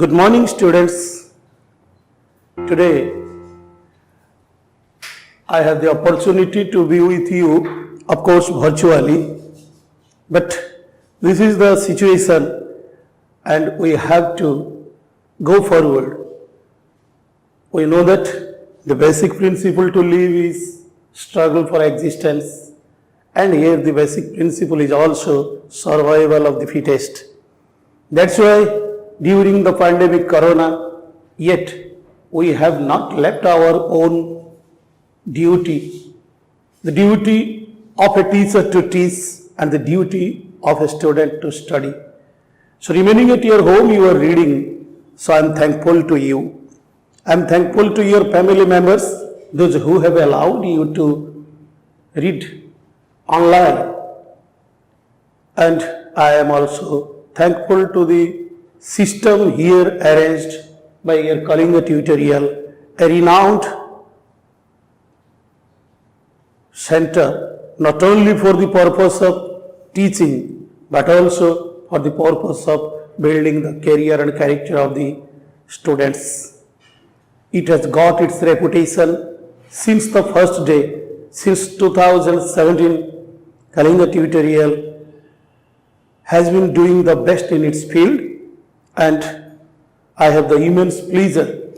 Good morning, students. Today, I have the opportunity to be with you, of course, virtually, but this is the situation and we have to go forward. We know that the basic principle to live is struggle for existence, and here the basic principle is also survival of the fittest. That's why during the pandemic corona, yet we have not left our own duty, the duty of a teacher to teach and the duty of a student to study. So remaining at your home, you are reading. So I am thankful to you. I am thankful to your family members, those who have allowed you to read online. And I am also thankful to the system here arranged by your Kalinga Tutorial, a renowned center, not only for the purpose of teaching, but also for the purpose of building the career and character of the students. It has got its reputation since the first day, since 2017, Kalinga Tutorial has been doing the best in its field, and I have the immense pleasure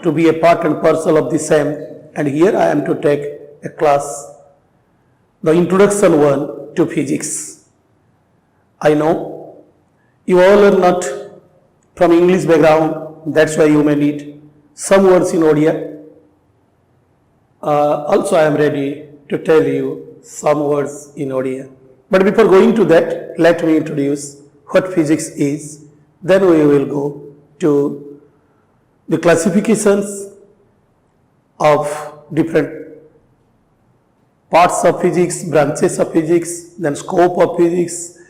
to be a part and parcel of the same, and here I am to take a class, the introduction one to physics. I know you all are not from English background, that's why you may need some words in Odia. Also I am ready to tell you some words in Odia. But before going to that, let me introduce what physics is. Then we will go to the classifications of different parts of physics, branches of physics, then scope of physics,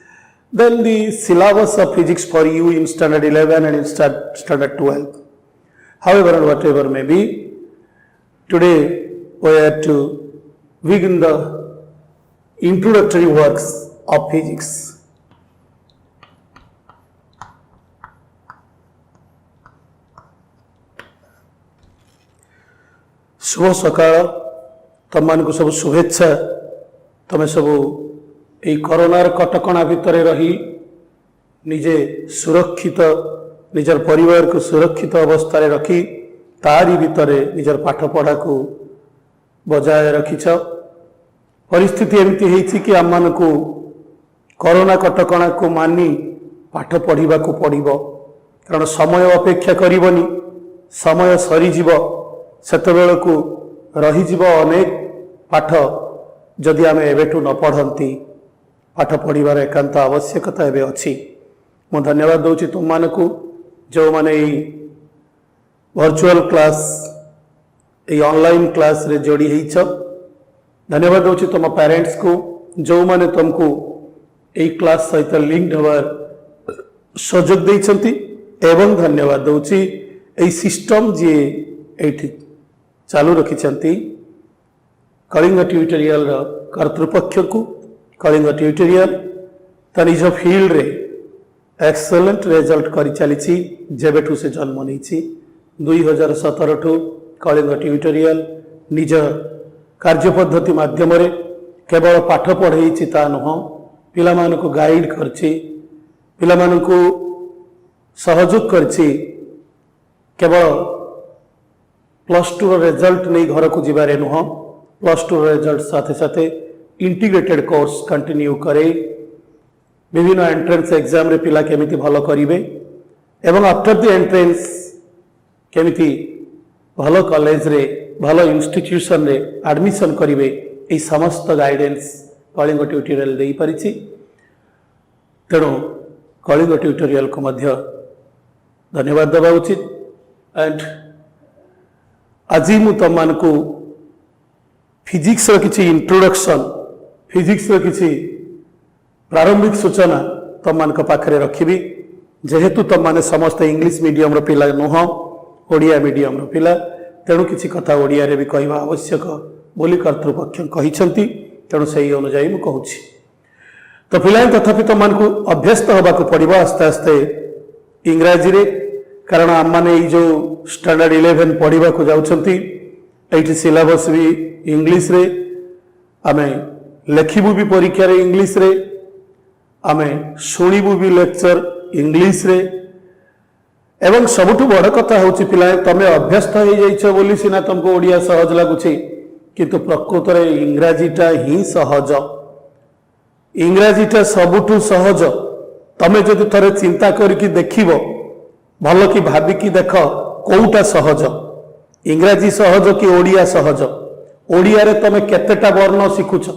then the syllabus of physics for you in standard 11 and in standard 12. However, and whatever may be, today we are to begin the introductory works of physics. शुभ सकाळ तुम मान सब शुभेच्छा तुम सब यही कोरोनार कटकणा भितर रही निजे सुरक्षित निजर परिवार को सुरक्षित अवस्था रखी तारी भितर निजर पाठ पढ़ा को बजाय रखिछ। परिस्थिति एमती है कि आम मान को कोरोना कटकणा को मानी पाठ पढ़ा को पड़ो, कारण समय अपेक्षा करनी, समय सरीज सेतबेल को रहीजिव अनेक पाठ जदि आम एवेठू न पढ़ती पाठ पढ़ार एकांत आवश्यकता एवं अच्छी। मु धन्यवाद दूची तुम मान को जो माने वर्चुअल क्लास ये ऑनलाइन क्लास रे जोड़ी होइछ। धन्यवाद दूची तुम पेरेंट्स को जो माने तुमको यही क्लास सहित लिंक हबार सुजोग देइछंती, एवं धन्यवाद दूची यही सिस्टम जी एठी चालू रखिछंती कलिंग ट्यूटोरियल कर्तृपक्ष को। कलिंग ट्यूटोरियल ता निज फील्ड रे एक्सेलेंट रिजल्ट करि चलीछि जेबेठू से जन्म नहीं। 2017 ठू कलिंग ट्यूटोरियल निज कार्य पद्धति माध्यम रे केवल पाठ पढ़ाई ता नुह, पिला मान को गाइड करछि, पिला मान को सहयोग करछि, केवल +2 रिजल्ट नहीं घर को जीवारे नुह, +2 रिजल्ट साथे साथे इंटीग्रेटेड कोर्स कंटिन्यू करे, विभिन्न एंट्रेंस एग्जाम रे पिला केमिति भलो करिवे एवं आफ्टर द एंट्रेंस केमिति भलो कॉलेज रे भलो इंस्टीट्यूशन रे एडमिशन करिवे, ए समस्त गाइडेंस कलिंग ट्यूटोरियल देई परिछि। तेणु कलिंग ट्यूटोरियल को मध्य धन्यवाद देवा उचित। एंड आज मु तुम मान को फिजिक्स किसी इंट्रोडक्शन, फिजिक्स किसी प्रारंभिक सूचना तुम मान पाखे रखी, जेहेतु तुम माने समस्त इंग्लिश मीडियम पिला नुह, ओडिया मीडियम पिला, तेणु किसी कथा ओडिया रे भी कहवा आवश्यक बोली कर्तृपक्ष कहते, तेणु से अनुजाई मु कहूँ। तो पिला तथापि तुम मान को अभ्यस्त होगा पड़ो आस्ते आस्ते इंग्राजी रे कारण आम मैंने जो स्टैंडर्ड 11 पढ़ा को जाउछंती एठी सिलेबस भी इंग्लिश रे आमे लेखिबू भी परीक्षा रे इंग्लिश रे आमे शुणिबू भी लेक्चर इंग्लिश रे एवं सबुठु बड़ कथा होची पिला तमे अभ्यस्त हो जाइछ बोली सिना तुमको ओडिया सहज लागुछि किंतु प्रकृत रे इंग्राजीटा ही सहज इंग्राजीटा सबुठु सहज तमे जदि थरे चिंता करके देखिबो भल कि भाविकी देख कोउटा सहज इंग्राजी सहज कि ओडिया सहज ओडिया रे तमे केतेटा वर्ण शिखुछ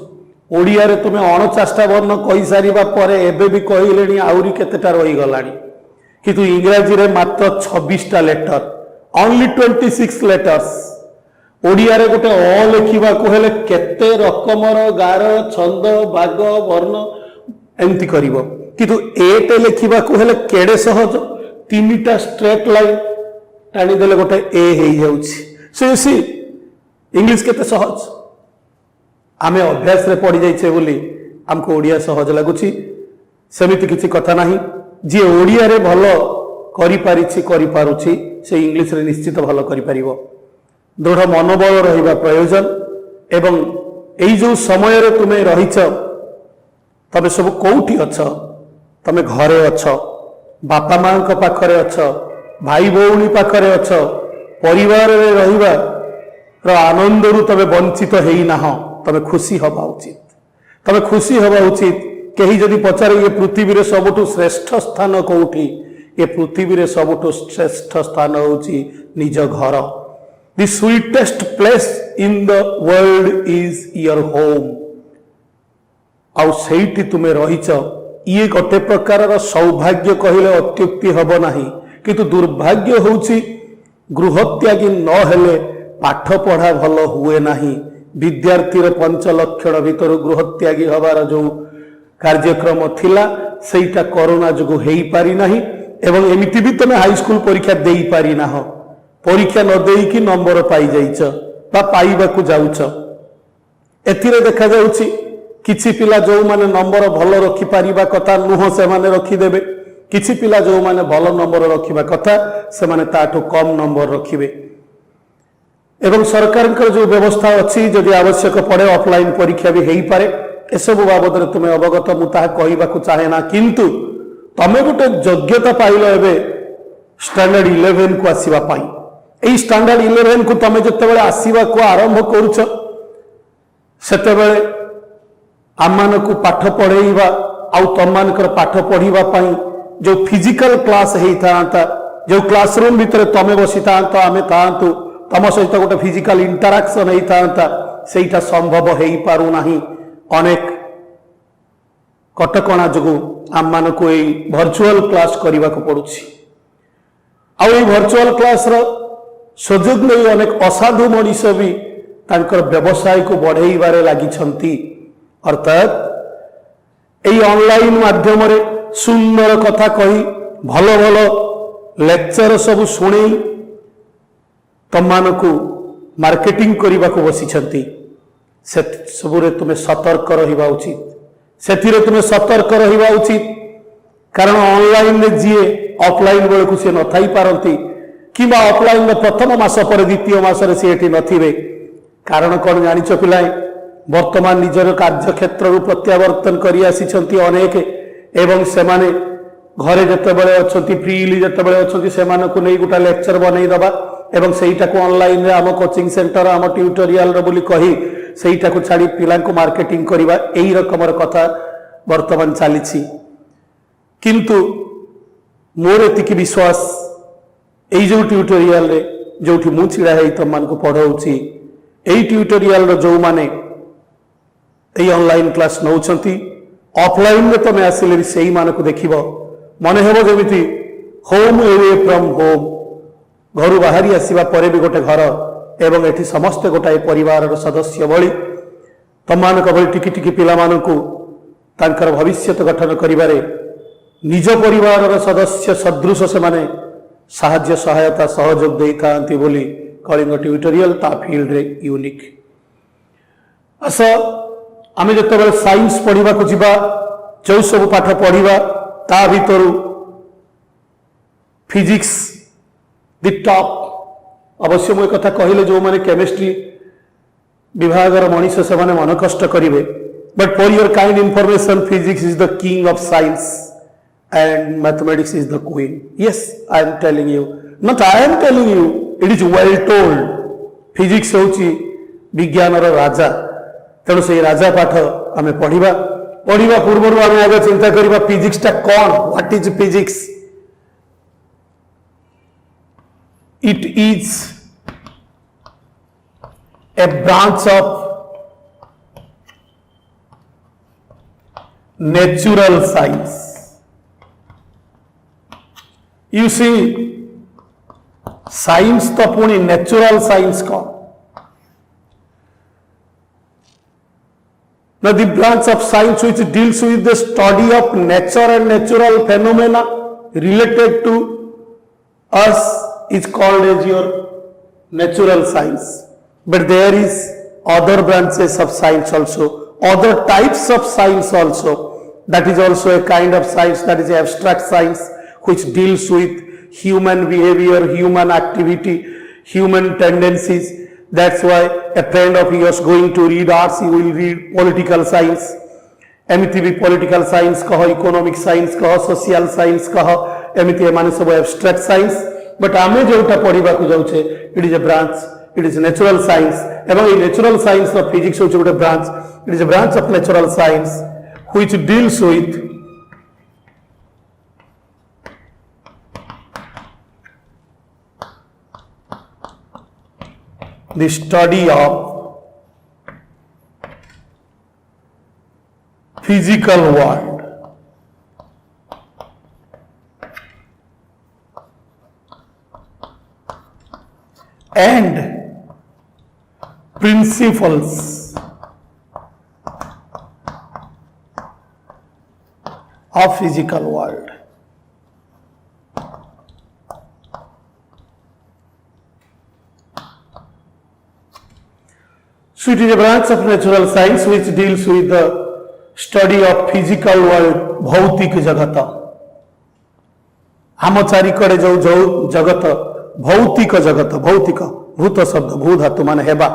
ओडिया रे तुमे 49टा वर्ण कहि सारिबा परे एबे भी कहिलेनी आउरी केतेटा रहि गलानी किंतु इंग्राजी रे मात्र 26टा लेटर ओनली 26 लेटर्स ओडिया रे गोटे अ लिखिबा को हेले केते रकमर गार छंद बाग वर्ण एमती करिवो किंतु एटे लिखिबा को हेले केडे सहज 3टा स्ट्रेट लाइन टाणी देले गोटे ए हे जाउछि से इंग्लिश केते सहज आमे अभ्यास रे पड़ी जाइछे बोली हमको ओडिया सहज लागुछि सेमिति किछि कथा नाही जे ओडिया रे भलो करि पारिछि करि पारुछि से इंग्लिश रे निश्चित भलो करि परिबो दृढ़ मनोबल रहिबा प्रयोजन एवं एई जो समय रे तुमे रहिछ तबे सब कोउठी अछ तमे घरे अछ बापा मां को पाखरे अछ भाई भौणी पाखरे अछ परिवार रे रहिबा र आनंद रु तबे वंचित हेई नाह तबे खुशी हबा उचित तबे खुशी हबा उचित कहीं जदि पचारे ये पृथ्वी रे सबुठु श्रेष्ठ स्थान कोउठी ये पृथ्वी रे सबुठु श्रेष्ठ स्थान होची निज घर the sweetest place in the world is your home आउ सेठी तुमे रहिछ ये गोटे प्रकार सौभाग्य कहले अत्युक्ति हब नाही किंतु दुर्भाग्य होउची गृहत्यागी न हेले पाठ पढ़ा भल हुए नाही विद्यार्थी 5 लक्षण भीतर गृहत्यागी हबार जो कार्यक्रम थिला सेटा कोरोना जगु हेई पारि नाही एवं एमिति भी तमे हाई स्कूल परीक्षा देई पारि ना हो परीक्षा न देई कि नंबर पाई जाइछ बा पाइबा को जाउछ एथिरे देखा जाउची किछि पिला जो माने नंबर भल रखि पारिबा कथा नुह से माने रखि देबे किछि पिला जो माने भल नंबर रखिबा कथा से माने ताठो कम नंबर रखिबे एवं सरकार जो व्यवस्था अच्छी जदि आवश्यक पड़े ऑफलाइन परीक्षा भी हेई पारे एसबु बाबद रे तुमे अवगत मु ताहा कहिबा को चाहे ना किंतु तमे गोटे योग्यता पाइलो एबे स्टैंडर्ड 11 को आसीबा पाई एई स्टैंडर्ड 11 को तमे जते बेले आसीबा को आरंभ करूछ सेते बेले आमान को पाठ पढ़ेइबा आउ तमानकर पाठ पढ़ीबा पाई जो फिजिकल क्लास हेई थांता जो क्लासरूम भीतर तमे बसी थांतो आमे थांतु तम सहित गोटे फिजिकल इंटरैक्शन हेई थांता सेटा संभव हेई पारु नाही अनेक कटकणा जो आम मान को वर्चुअल क्लास करने को पड़ुछि आ वर्चुअल क्लास रो सुजोग नहीं अनेक असाधु मनीष भी तांकर व्यवसाय को बढ़ाइबारे लागिछंती अर्थात यही ऑनलाइन माध्यम रे सुंदर कथा कही भल भल लेक्चर सब शुणी तम को मार्केटिंग करने को बसी से सबुरे तुम्हें सतर्क रहिबा उचित से तुम्हें सतर्क रहिबा उचित कारण ऑनलाइन में जी ऑफलाइन बेल को सी न थी पारती कि ऑफलाइन में प्रथम मास पर द्वितीय मासरे सी एठी नथिबे कारण कौन जानिछ पिलाए वर्तमान निजर कार्य क्षेत्र प्रत्यावर्तन करी आसी अनेक एवं से माने घरे जतेबेले अछंती फ्रीली जतेबेले अछंती सेमान को नहीं गोटा लेक्चर बनई दबा एवं सेटा को ऑनलाइन रे आम कोचिंग सेंटर आम ट्यूटोरियल रो बोली कही सेटा को छाड़ी पिला को मार्केटिंग करबा एई रकमर कथा वर्तमान चली किंतु मोर एतिकी विश्वास एई जो ट्यूटोरियल रे जोठी मु छिड़ा हेई तमान को पढ़ाउची एई ट्यूटोरियल रो जो माने एई ऑनलाइन क्लास नउछंती ऑफलाइन में तमे आसिले भी सेई मान को देखिबो मन हेबो जेमिति होम अवे फ्रॉम होम घर बाहरी आसीबा परे भी गोटे घर एवं एठी समस्त गोटाए परिवार सदस्य भली तमान भली टिकी टिकी पिला मानकु तांकर भविष्य गठन करिबारे निज परिवार सदस्य सदृश से माने साहाय्य सहायता सहयोग देई थांती बोली कलिंग ट्यूटोरियल ता फील्ड रे यूनिक अस आमे जतबेले साइंस पढ़िबा को जिबा जो सब पाठ पढ़िबा ता भितरु फिजिक्स दि टॉप अवश्य मुझे कथा कहले जो मैंने केमिस्ट्री विभाग मनीष से मन कष्ट करेंगे but for your kind information physics is the king of science and mathematics is the queen yes I am telling you not I am telling you it is well told physics होची विज्ञान राजा तेणु से राजा पाठ आम पढ़ा पढ़ा पूर्व आम आगे चिंता करवा फिजिक्स टा कौन what is physics it is a branch of natural science. You see, science तो पुणी natural science कौन? Now the branch of science which deals with the study of nature and natural phenomena related to us is called as your natural science. But there is other branches of science also, other types of science also. That is also a kind of science, that is abstract science, which deals with human behavior, human activity, human tendencies. That's why a friend of yours going to read arts, he will read political science. एमती भी political science कह, economic science कह, social science कह, एमती एमाने सब abstract science. But आमे जोटा पढ़िबा को जाउछे, it is a branch. It is natural science. एवं ये natural science of physics होचे गोटे branch. It is a branch of natural science which deals with the study of physical world. And principles of physical world. So it is a branch of natural science which deals with the study of physical world, भौतिक जगत. आम चारिकड़े जो जगत भौतिक जगत, भौतिक भूत शब्द भू धातु मान हेबा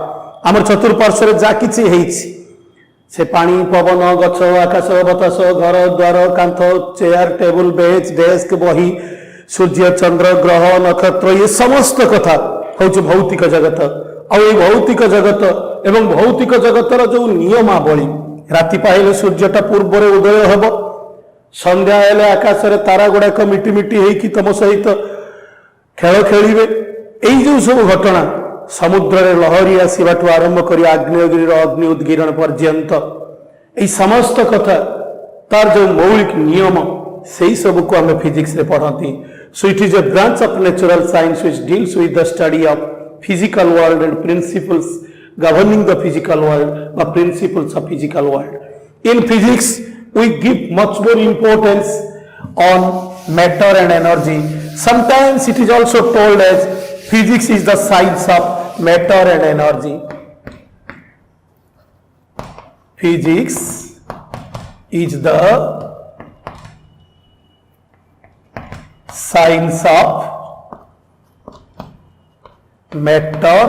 आमर चतुर्पार्श्व जा किछि हेछि से पानी पवन गछ आकाश बतास घर द्वार कांथ चेयर टेबुल बेंच डेस्क बही सूर्य चंद्र ग्रह नक्षत्र ये समस्त कथा होछि भौतिक जगत. आ ये भौतिक जगत एवं भौतिक जगतर जो नियमावली राति पाइले सूर्यटा पूर्व उदय हब संध्या हेले आकाश रे तारा गुड़ाक मिटी मिटी हेकि तम सहित खेल खेलिबे. एई जो सब घटना समुद्र रे लहरी आसीबाठू आरंभ करी आग्नेयगिरी अग्नि उद्गीरण पर्यंत एई समस्त कथा तार जो मौलिक नियम सेई सब को हमें फिजिक्स रे पढ़ाती. So it is a branch of natural science which deals with the study of physical world and principles governing the physical world or principles of physical world. In physics we give much more importance on matter and energy. Sometimes it is also told as physics is the science of matter and energy. Physics is the science of matter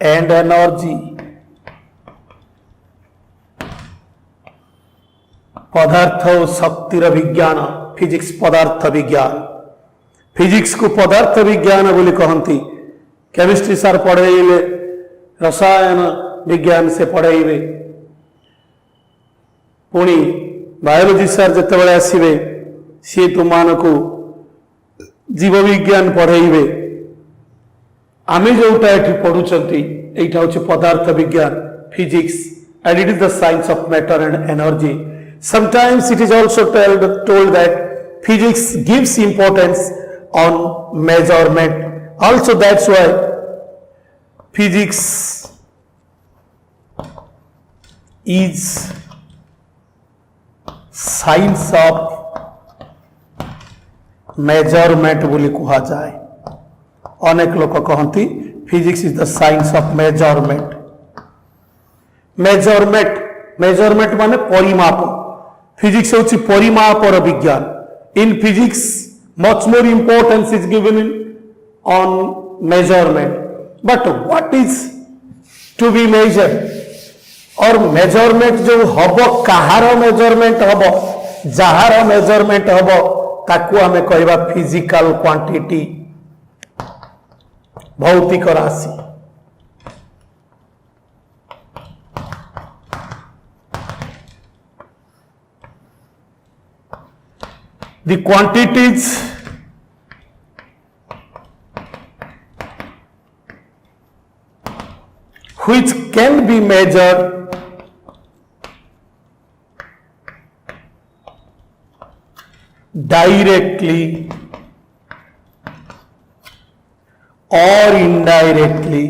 and energy. पदार्थ और शक्तिर विज्ञान physics पदार्थ विज्ञान. Physics को पदार्थ विज्ञान बोली कहती. केमिस्ट्री सार पढ़ेले रसायन विज्ञान से पढ़ेबे पुणी बायोलॉजी सार जिते आसवे सी तुम को जीव विज्ञान पढ़ेबे. आमे जोटा एठी पढ़ुचंती एटा होचे पदार्थ विज्ञान physics and it is the science of matter and energy. Sometimes it is also told that physics gives importance on measurement. Also that's why physics is science of measurement बोली कहा जाए. अनेक लोक कहती physics is the science of measurement. Measurement measurement माने परिमाप. Physics होची परिमापर विज्ञान. In physics Much more importance is given on measurement. But what is to be measured? और मेजरमेंट जो हब कहार मेजरमेंट हब जार मेजरमेंट हब ताकू आमे कहबा फिजिकल क्वांटिटी भौतिक राशि। The quantities which can be measured directly or indirectly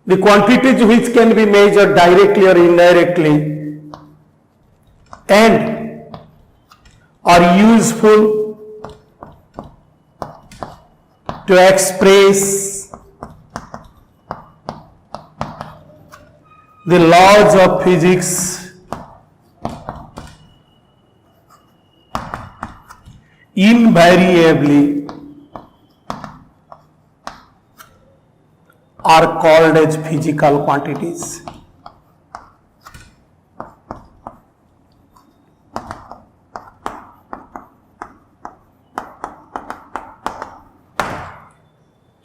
the quantities which can be measured directly or indirectly and are useful to express the laws of physics invariably are called as physical quantities.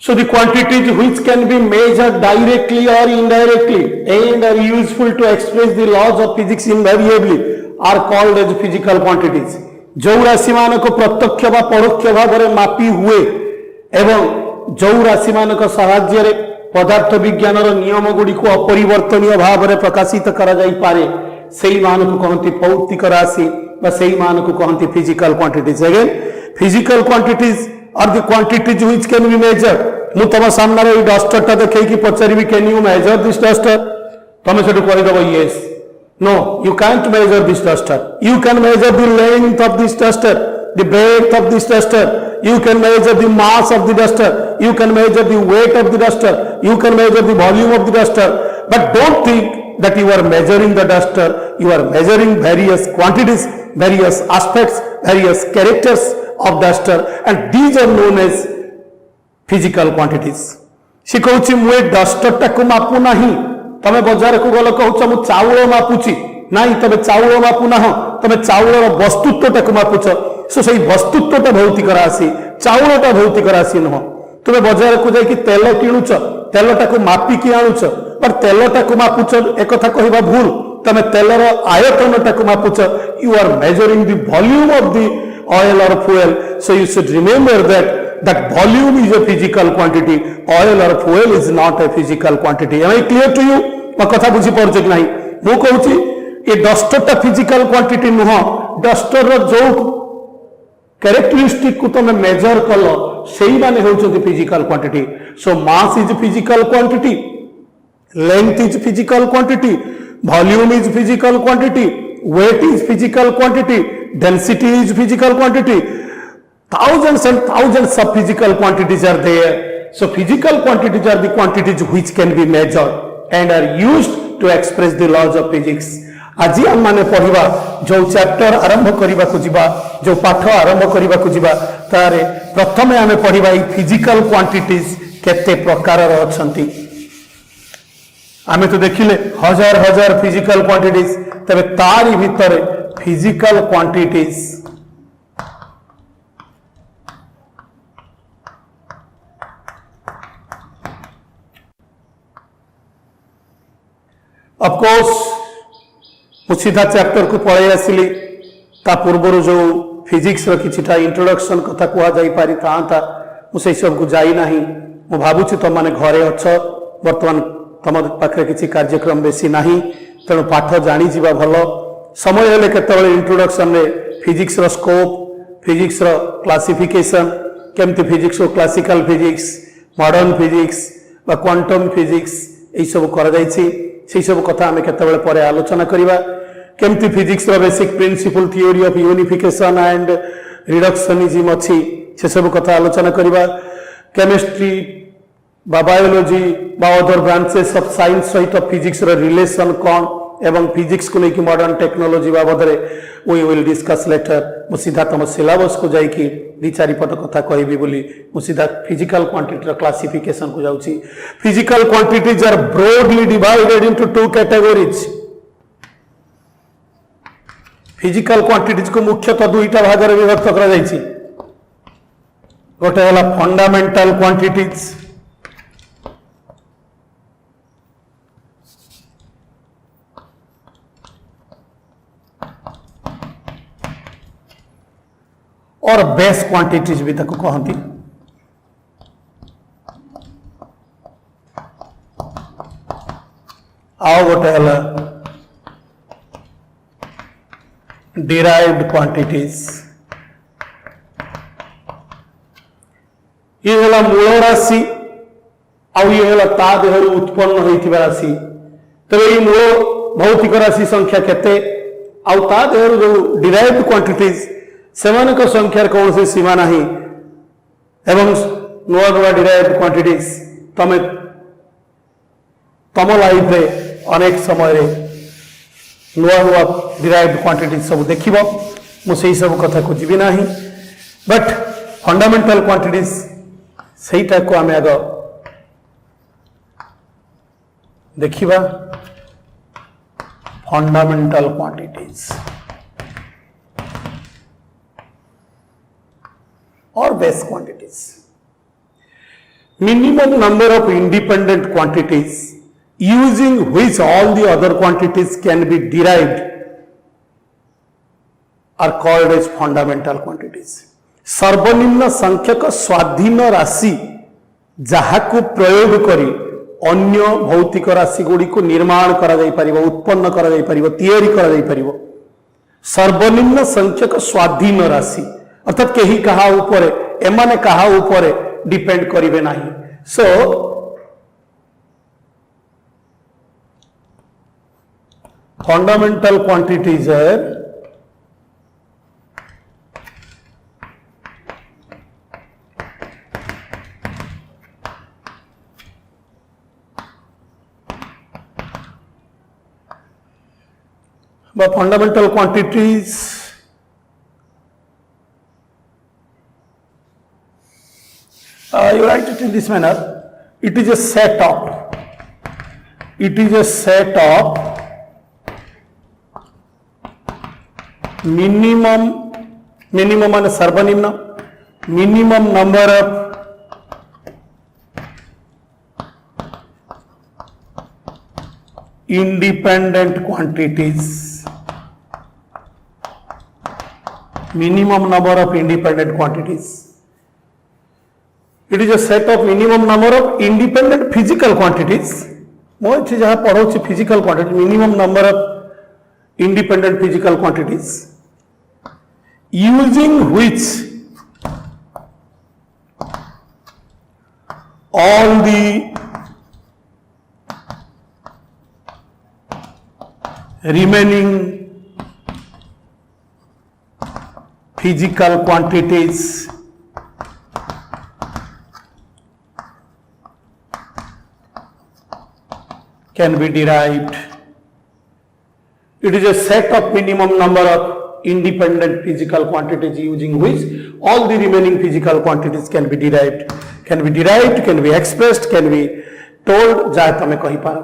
So the quantities which can be measured directly or indirectly and are useful to express the laws of physics invariably are called as physical quantities. जो राशि मान को प्रत्यक्ष व परोक्ष भाव में मापी हुए एवं जो राशि मान को साहाय्य रे पदार्थ विज्ञान नियम गुड़ी को अपरिवर्तनीय भाव में प्रकाशित करा जाई पारे सेही मान को कहती भौतिक राशि व सेही मान को कहती physical quantities. Again physical quantities are the quantities which can be measured. मु तम सामने रे डस्टर टा देखै कि पचारिबी can you measure this duster तमे सेटु कहि दबो yes. No, you can't measure this duster. You can measure the length of this duster, the breadth of this duster. You can measure the mass of the duster. You can measure the weight of the duster. You can measure the volume of the duster. But don't think that you are measuring the duster. You are measuring various quantities, various aspects, various characters of duster, and these are known as physical quantities. से कहूँ मुझे duster टाक मापू ना तमे बाजार को गल कहूच मु चाउल मापुची नाई तमे चाउल मापू ना तमे चाउल वस्तुत्वटा को मापुच। सो से वस्तुत्वटा भौतिक राशि चाउलटा भौतिक राशि नुह। तुम बाजार को जाकि तेल किणुच तेलटा को मापिकी आणुच पर तेलटा को मापुच एक कथा कहबा भूल। तमे तेलर आयतनटा को मापुच। You are measuring the volume of the oil और fuel. So you should remember that volume is a physical quantity, oil or fuel is not a physical quantity. Am I clear to you? मैं कथा बुझी पारुछ कि नहीं? मु कहूची ये duster टा physical quantity नुह। डस्टर रो जो कैरेक्टरिस्टिक को तुम मेजर कल सेही माने होउछथि physical quantity. So mass is physical quantity, length is physical quantity, volume is physical quantity, weight is physical quantity, density is physical quantity. Thousands and thousands of physical quantities are there. So physical quantities are the quantities which can be measured and are used to express the laws of physics. आज हम माने पढ़िबा जो chapter आरंभ करिबा को जिबा जो पाठ आरंभ करिबा को जिबा तारे प्रथमे हमें पढ़िबा ई फिजिकल क्वांटिटीज केते प्रकार अछंती। आमे तो देखिले हजार हजार फिजिकल क्वांटिटीज तबे तारी भितरे फिजिकल क्वांटिटीज ऑफ कोर्स सीधा चैप्टर को पढ़े आसिली ता पूर्व जो फिजिक्स किछिटा इंट्रोडक्शन कथा कह जाई पारि था मुझे सब को जाई नाही। मु भाबुछि तुम माने घरे अछ वर्तमान तुम पाखे किछि कार्यक्रम बेसी नाही तेणु पाठ जानी जीवा भल। समय हेले केतबेले इंट्रोडक्शन रे फिजिक्स रो स्कोप फिजिक्स रो क्लासिफिकेशन केमति फिजिक्स को क्लासिकल फिजिक्स मॉडर्न फिजिक्स बा क्वांटम फिजिक्स एई सब कर जाईछि। से सब कथा आम केतबेले परे आलोचना करिबा। केमती फिजिक्स रो basic principle theory of unification and reductionism अछि से सब कथा आलोचना करिबा। केमिस्ट्री बा बायोलॉजी बा अदर ब्रांचेस ऑफ साइंस सहित फिजिक्स रो रिलेशन कोन एवं फिजिक्स को लेकिन मॉडर्न टेक्नोलॉजी बाबद वी विल डिस्कस लेटर मु सीधा तुम सिलेबस को जाइए दी चारिपट कथा कहबी बोली मु सीधा फिजिकल क्वांटिटी क्लासिफिकेशन को जाउची। Physical quantities are broadly divided into two categories. Physical quantities को मुख्यतः दुईटा भाग में विभक्त करा जायछि। गोटे होला फंडामेंटल क्वांटिटीज और बेस क्वांटिटीज भी ताको कहती। आओ गोटे होला डिराइव्ड क्वांटिटीज। ये होला मूल राशि आउ ये होला ता देहरु उत्पन्न होइथिबा राशि। तबे ये मूल भौतिक राशि संख्या केते आउ ता देहरु जो डिराइव्ड क्वांटिटीज सेमानक संख्यार कौन सी सीमा नहीं एवं नुआ नुआ डिराइव्ड क्वांटिटीज तमे तम लाइफ रे अनेक समय रे नुआ नुआ डिराइव्ड क्वांटिटीज सब देखिबो। मु सेही सब कथा को जीवी नाही बट फंडामेंटल क्वांटिटीज सेहीटा को आमे आग देखिबा। Fundamental quantities or base quantities. Minimum number of independent quantities using which all the other quantities can be derived are called as fundamental quantities. सर्वनिम्न संख्यक स्वाधीन राशि जहाकु प्रयोग करी अन्य भौतिक राशि गुड़ी को निर्माण करा जाई परिबो, उत्पन्न करा जाई परिबो, तैयारी करा जाई परिबो। सर्वनिम्न संख्यक स्वाधीन राशि अर्थात कहीं कहा ऊपर एमाने कहा ऊपर डिपेंड करिवे नहीं। सो fundamental quantities fundamental quantities you write it in this manner. It is a set of minimum and सर्वनिम्न minimum number of independent quantities. Minimum number of independent quantities. It is a set of minimum number of independent physical quantities. मैं इसे जहाँ पढ़ाऊँ physical quantity, minimum number of independent physical quantities, using which all the remaining physical quantities can be derived. It is a set of minimum number of independent physical quantities using which all the remaining physical quantities can be derived, can be expressed, can be told जहाँ तमें कही पार।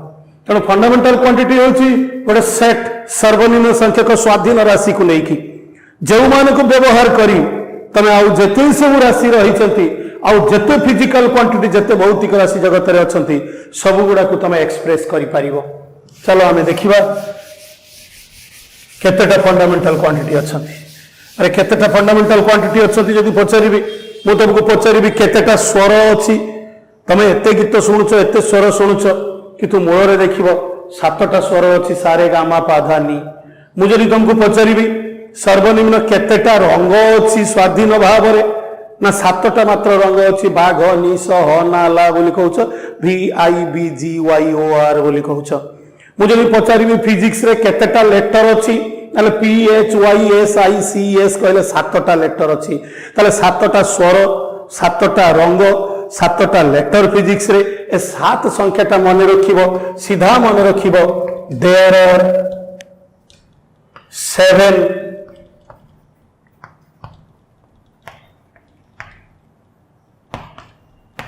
तेणु fundamental quantity होची गोटे set सर्वनिम्न संख्यक स्वाधीन राशि को लेकी जो मान को व्यवहार करी तमें आउ जते सब राशि रही आउ जते फिजिकल क्वांटिटी जते भौतिक राशि जगत रे अछंती सब गुडा को तमे एक्सप्रेस करि पारिबो। चलो आमे देखिबा केतेटा फंडामेंटल क्वांटिटी अछंती। अरे केतेटा फंडामेंटल क्वांटिटी अछंती जदि पचारिबी मु तुमको पचारिबी केतेटा स्वर अछि तमे एते गीत सुनुछ एते स्वर सुनुछ किंतु मूल रे देखिबो सातटा स्वर अछि सारे गामा पा धा नी। मु जदि तुमको पचारिबी सर्वनिम्न केतेटा रंग अछि स्वाधीन भाव रे ना सातटा मात्र रंग अच्छी बाघ निश ह नाला बोली कहूछ VIBGYOR बोली कहूछ। मुझे पचारि फिजिक्स रे केतेटा लेटर अच्छी ताले PHYSICS कहले सातटा लेटर अच्छी ताले सातटा स्वर सातटा रंग सातटा लेटर फिजिक्स रे ए सात संख्याटा मन रखिबो सीधा मन रखिबो there are 7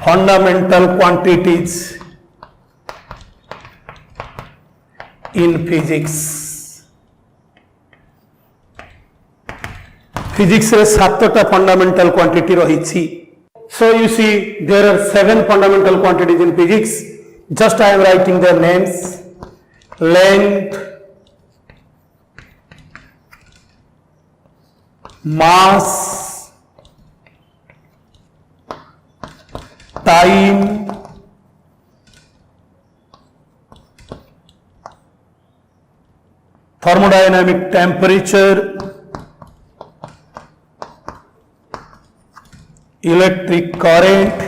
fundamental quantities in physics. Physics रे 7टा fundamental quantity रही. So you see there are 7 fundamental quantities in physics. Just I am writing their names. Length, mass, time, thermodynamic temperature, electric current,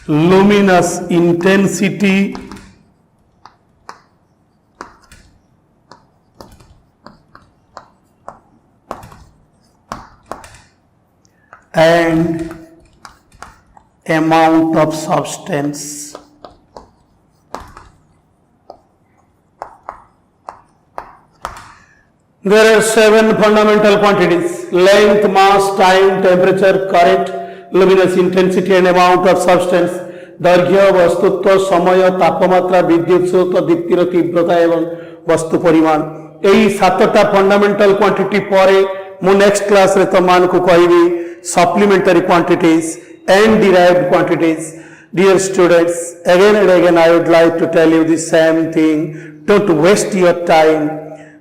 luminous intensity, and amount of substance. There are 7 fundamental quantities: length, mass, time, temperature, current, luminous intensity and amount of substance. दैर्घ्य, वस्तुत्व, समय, तापमात्रा, विद्युत स्रोत, दीप्तिर तीव्रता एवं वस्तु परिमाण. यही 7टा fundamental quantity पर मु नेक्स्ट क्लास रे तो मान को कहबी supplementary quantities and derived quantities. Dear students, again and again I would like to tell you the same thing. Don't waste your time.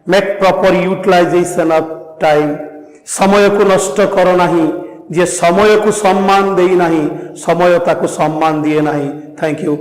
Make proper utilization of time. समय को नष्ट करो नहीं. जे समय को सम्मान देई नहीं, समय ताको सम्मान दिए नहीं. Thank you.